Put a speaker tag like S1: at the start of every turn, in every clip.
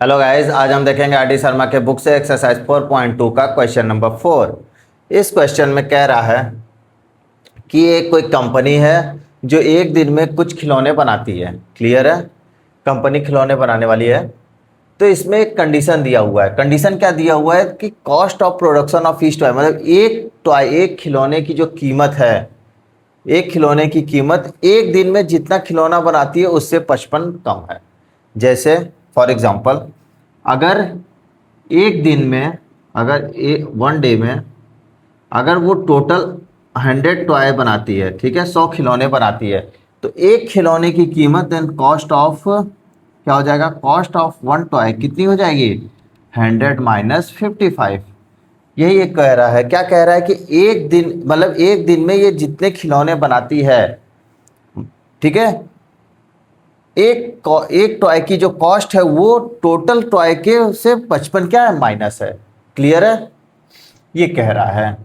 S1: Hello guys, आज हम देखेंगे आर डी शर्मा के बुक से एक्सरसाइज 4.2 का क्वेश्चन नंबर 4। इस क्वेश्चन में कह रहा है कि एक कोई कंपनी है जो एक दिन में कुछ खिलौने बनाती है। क्लियर है? कंपनी खिलौने बनाने वाली है। तो इसमें एक कंडीशन दिया हुआ है। कंडीशन क्या दिया हुआ है कि cost of production of each toy, मतलब एक खिलौने की जो कीमत है, एक खिलौने की कीमत एक दिन में जितना खिलौना बनाती है उससे 55 कम है। जैसे फॉर एग्जांपल, अगर एक दिन में, अगर वन डे में अगर वो टोटल 100 टॉय बनाती है, ठीक है, 100 खिलौने बनाती है, तो एक खिलौने की कीमत देन कॉस्ट ऑफ क्या हो जाएगा, कॉस्ट ऑफ वन टॉय कितनी हो जाएगी, 100 माइनस 55। यही एक कह रहा है। क्या कह रहा है कि एक दिन, मतलब एक दिन में ये जितने खिलौने बनाती है, ठीक है, एक टॉय की जो कॉस्ट है वो टोटल टॉय के से 55 क्या है, माइनस है। क्लियर है? ये कह रहा है।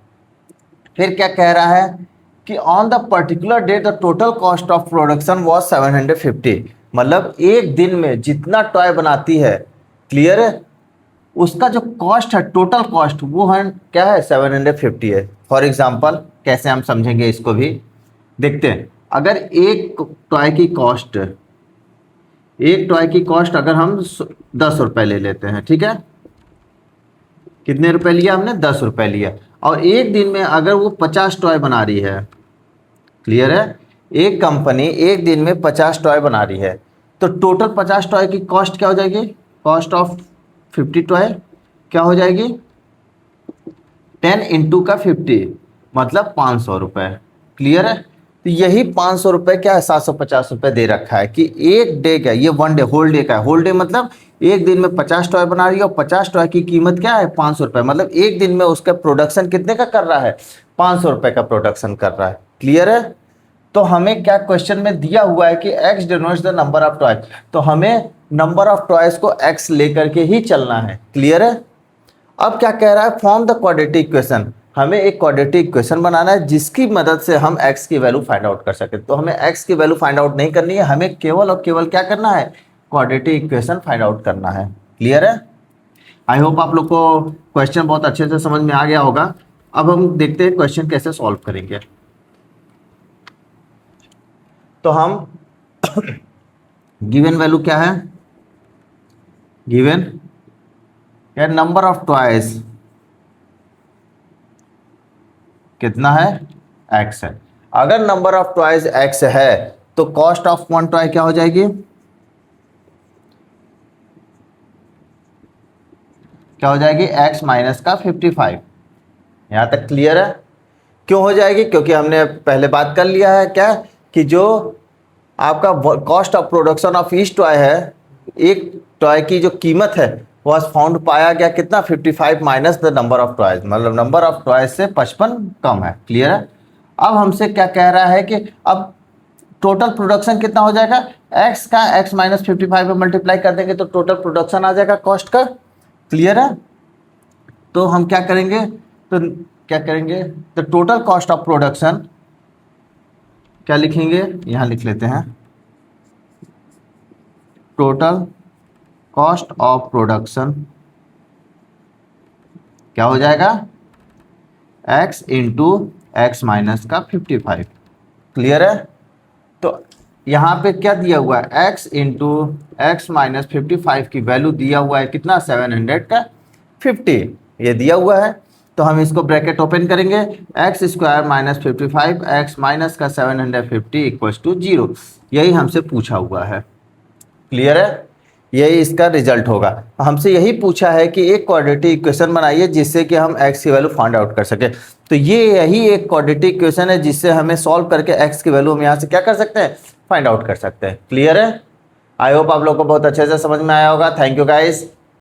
S1: फिर क्या कह रहा है कि on the particular day the total cost of production was 750, मतलब एक दिन में जितना टॉय बनाती है, क्लियर है, उसका जो कॉस्ट है, टोटल कॉस्ट, वो है क्या है, 750 है। फॉर एग्जांपल, कैसे हम समझेंगे इसको भी देखते हैं। अगर एक टॉय की कॉस्ट अगर हम 10 रुपए ले लेते हैं, ठीक है, कितने रुपए लिया हमने, 10 रुपए लिया, और एक दिन में अगर वो 50 टॉय बना रही है, क्लियर है, एक कंपनी एक दिन में 50 टॉय बना रही है, तो टोटल 50 टॉय की कॉस्ट क्या हो जाएगी, कॉस्ट ऑफ 50 टॉय क्या हो जाएगी, 10 इंटू का 50, मतलब 500 रुपये। क्लियर है? तो यही 500 रुपये क्या है, 750 रुपये दे रखा है कि एक डे का, ये वन डे, होल डे का है। होल डे मतलब एक दिन में 50 टॉय बना रही है और 50 टॉय की कीमत क्या है, 500 रुपये, मतलब एक दिन में उसका प्रोडक्शन कितने का कर रहा है, 500 रुपये का प्रोडक्शन कर रहा है। क्लियर है? तो हमें क्या क्वेश्चन में दिया हुआ है कि x denotes the number of toys, तो हमें नंबर ऑफ टॉयज को एक्स लेकर के ही चलना है। क्लियर है? अब क्या कह रहा है, फॉर्म द क्वाड्रेटिक इक्वेशन, हमें एक क्वाड्रेटिक इक्वेशन बनाना है जिसकी मदद से हम x की वैल्यू फाइंड आउट कर सके। तो हमें x की वैल्यू फाइंड आउट नहीं करनी है, हमें केवल और केवल क्या करना है, क्वाड्रेटिक इक्वेशन फाइंड आउट करना है। क्लियर है? आई होप आप लोग को क्वेश्चन बहुत अच्छे से समझ में आ गया होगा। अब हम देखते हैं क्वेश्चन कैसे सॉल्व करेंगे। तो हम गिवन वैल्यू क्या है, गिवन या नंबर ऑफ टॉयज कितना है, x है। अगर नंबर ऑफ टॉयज x है तो कॉस्ट ऑफ वन टॉय क्या हो जाएगी, क्या हो जाएगी, x माइनस का 55। यहां तक क्लियर है? क्यों हो जाएगी, क्योंकि हमने पहले बात कर लिया है क्या, कि जो आपका cost of production of each toy है, एक टॉय की जो कीमत है वह फाउंड पाया गया कितना, 55 minus the number of toys, मतलब नंबर ऑफ टॉयज से 55 कम है। क्लियर है? अब हमसे क्या कह रहा है कि अब टोटल प्रोडक्शन कितना हो जाएगा, x का x माइनस 55 में मल्टीप्लाई कर देंगे तो टोटल प्रोडक्शन आ जाएगा कॉस्ट का। क्लियर है? तो हम क्या करेंगे, तो क्या करेंगे, तो टोटल कॉस्ट ऑफ प्रोडक्शन क्या लिखेंगे, यहां लिख लेते हैं, टोटल कॉस्ट ऑफ प्रोडक्शन क्या हो जाएगा, x इंटू एक्स माइनस का 55। क्लियर है? तो यहाँ पे क्या दिया हुआ है, x इंटू एक्स माइनस 55 की वैल्यू दिया हुआ है कितना, 700 का 50, ये दिया हुआ है। तो हम इसको ब्रैकेट ओपन करेंगे, x square minus 55 x minus का 750 इक्वल्स टू 0, यही हमसे पूछा हुआ है। क्लियर है? यही इसका रिजल्ट होगा। हमसे यही पूछा है कि एक क्वाड्रेटिक इक्वेशन बनाइए जिससे कि हम x की वैल्यू फाइंड आउट कर सके। तो ये यही एक क्वाड्रेटिक इक्वेशन है जिससे हमें सॉल्व करके x की वैल्यू हम यहाँ से क्या कर सकते हैं, फाइंड आउट कर सकते हैं। क्लियर है? आई होप आप लोग को बहुत अच्छे से समझ में आया होगा। Thank you guys.